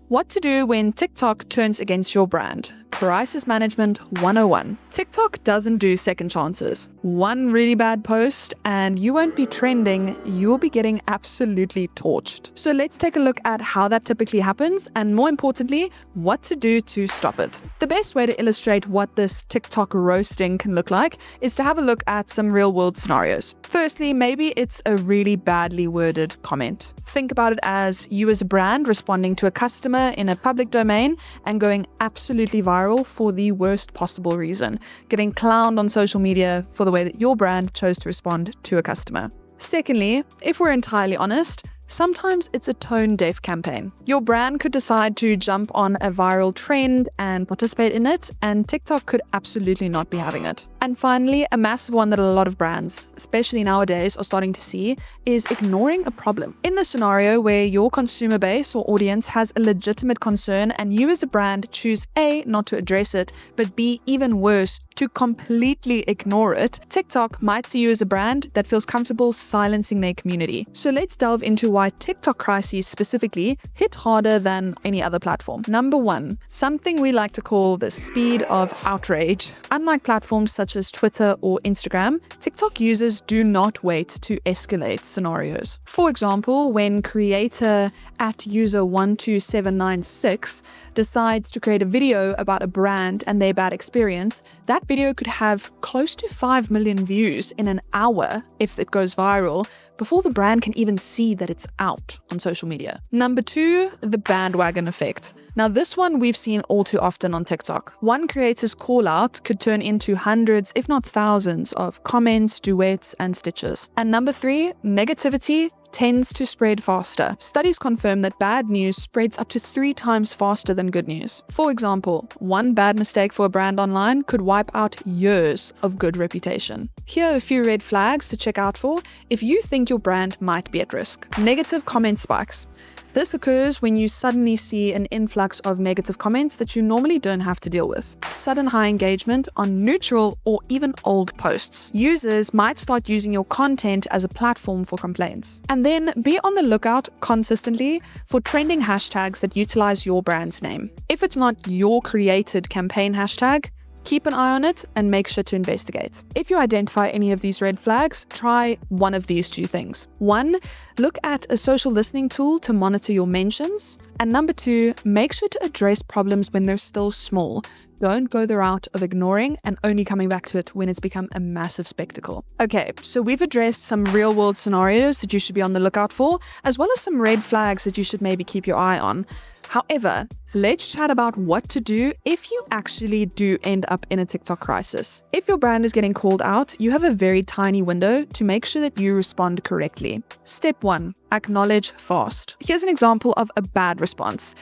What to do when TikTok turns against your brand. Crisis Management 101. TikTok doesn't do second chances. One really bad post and you won't be trending, you'll be getting absolutely torched. So let's take a look at how that typically happens and, more importantly, what to do to stop it. The best way to illustrate what this TikTok roasting can look like is to have a look at some real-world scenarios. Firstly, maybe it's a really badly worded comment. Think about it as you as a brand responding to a customer in a public domain and going absolutely viral for the worst possible reason, getting clowned on social media for the way that your brand chose to respond to a customer. Secondly, if we're entirely honest, sometimes it's a tone-deaf campaign. Your brand could decide to jump on a viral trend and participate in it, and TikTok could absolutely not be having it. And finally, a massive one that a lot of brands, especially nowadays, are starting to see is ignoring a problem. In the scenario where your consumer base or audience has a legitimate concern and you as a brand choose A, not to address it, but B, even worse, to completely ignore it, TikTok might see you as a brand that feels comfortable silencing their community. So let's delve into why TikTok crises specifically hit harder than any other platform. Number one, something we like to call the speed of outrage. Unlike platforms such as Twitter or Instagram, TikTok users do not wait to escalate scenarios. For example, when creator @user12796 decides to create a video about a brand and their bad experience, that video could have close to 5 million views in an hour if it goes viral, before the brand can even see that it's out on social media. Number two, the bandwagon effect. Now this one we've seen all too often on TikTok. One creator's call out could turn into hundreds, if not thousands, of comments, duets, and stitches. And number three, negativity tends to spread faster. Studies confirm that bad news spreads up to 3 times faster than good news. For example, one bad mistake for a brand online could wipe out years of good reputation. Here are a few red flags to check out for if you think your brand might be at risk. Negative comment spikes. This occurs when you suddenly see an influx of negative comments that you normally don't have to deal with. Sudden high engagement on neutral or even old posts. Users might start using your content as a platform for complaints. And then be on the lookout consistently for trending hashtags that utilize your brand's name. If it's not your created campaign hashtag, keep an eye on it and make sure to investigate. If you identify any of these red flags, try one of these 2 things. 1, look at a social listening tool to monitor your mentions. And number 2, make sure to address problems when they're still small. Don't go the route of ignoring and only coming back to it when it's become a massive spectacle. Okay, so we've addressed some real-world scenarios that you should be on the lookout for, as well as some red flags that you should maybe keep your eye on. However, let's chat about what to do if you actually do end up in a TikTok crisis. If your brand is getting called out, you have a very tiny window to make sure that you respond correctly. Step 1, acknowledge fast. Here's an example of a bad response.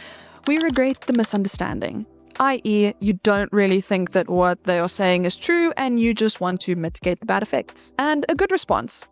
We regret the misunderstanding. i.e., you don't really think that what they are saying is true and you just want to mitigate the bad effects. And a good response.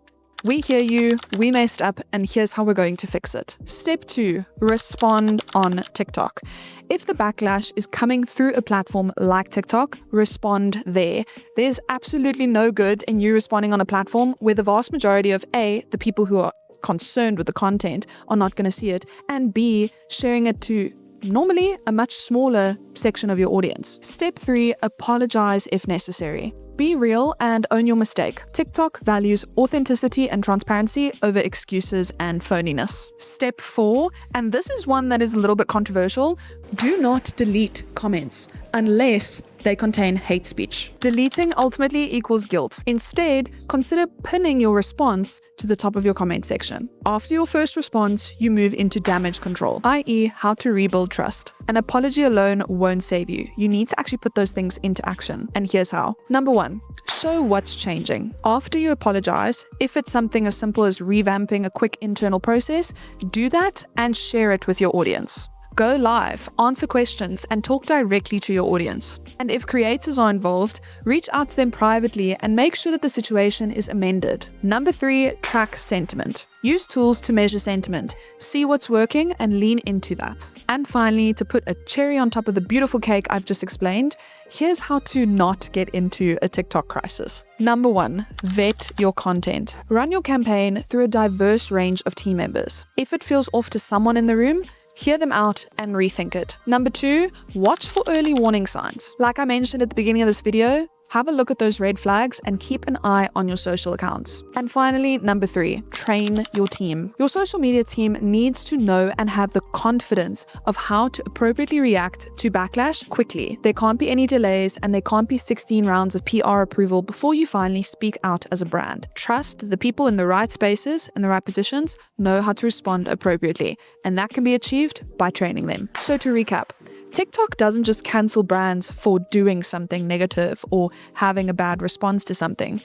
We hear you, we messed up, and here's how we're going to fix it. Step 2, respond on TikTok. If the backlash is coming through a platform like TikTok, respond there. There's absolutely no good in you responding on a platform where the vast majority of A, the people who are concerned with the content are not going to see it, and B, sharing it to normally a much smaller section of your audience. Step 3, apologize if necessary. Be real and own your mistake. TikTok values authenticity and transparency over excuses and phoniness. Step 4, and this is one that is a little bit controversial, do not delete comments unless they contain hate speech. Deleting ultimately equals guilt. Instead, consider pinning your response to the top of your comment section. After your first response, you move into damage control, i.e. how to rebuild trust. An apology alone won't save you. You need to actually put those things into action. And here's how. Number 1, show what's changing. After you apologize, if it's something as simple as revamping a quick internal process, do that and share it with your audience. Go live, answer questions, and talk directly to your audience. And if creators are involved, reach out to them privately and make sure that the situation is amended. Number 3, track sentiment. Use tools to measure sentiment, see what's working, and lean into that. And finally, to put a cherry on top of the beautiful cake I've just explained, here's how to not get into a TikTok crisis. Number 1, vet your content. Run your campaign through a diverse range of team members. If it feels off to someone in the room, hear them out and rethink it. Number 2, watch for early warning signs. Like I mentioned at the beginning of this video, have a look at those red flags and keep an eye on your social accounts. And finally, number 3, train your team. Your social media team needs to know and have the confidence of how to appropriately react to backlash quickly. There can't be any delays and there can't be 16 rounds of PR approval before you finally speak out as a brand. Trust the people in the right spaces and the right positions know how to respond appropriately, and that can be achieved by training them. So to recap, TikTok doesn't just cancel brands for doing something negative or having a bad response to something.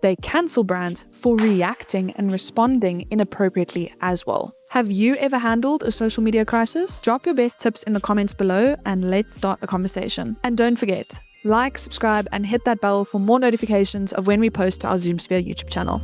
They cancel brands for reacting and responding inappropriately as well. Have you ever handled a social media crisis? Drop your best tips in the comments below and let's start a conversation. And don't forget, like, subscribe, and hit that bell for more notifications of when we post to our ZoomSphere YouTube channel.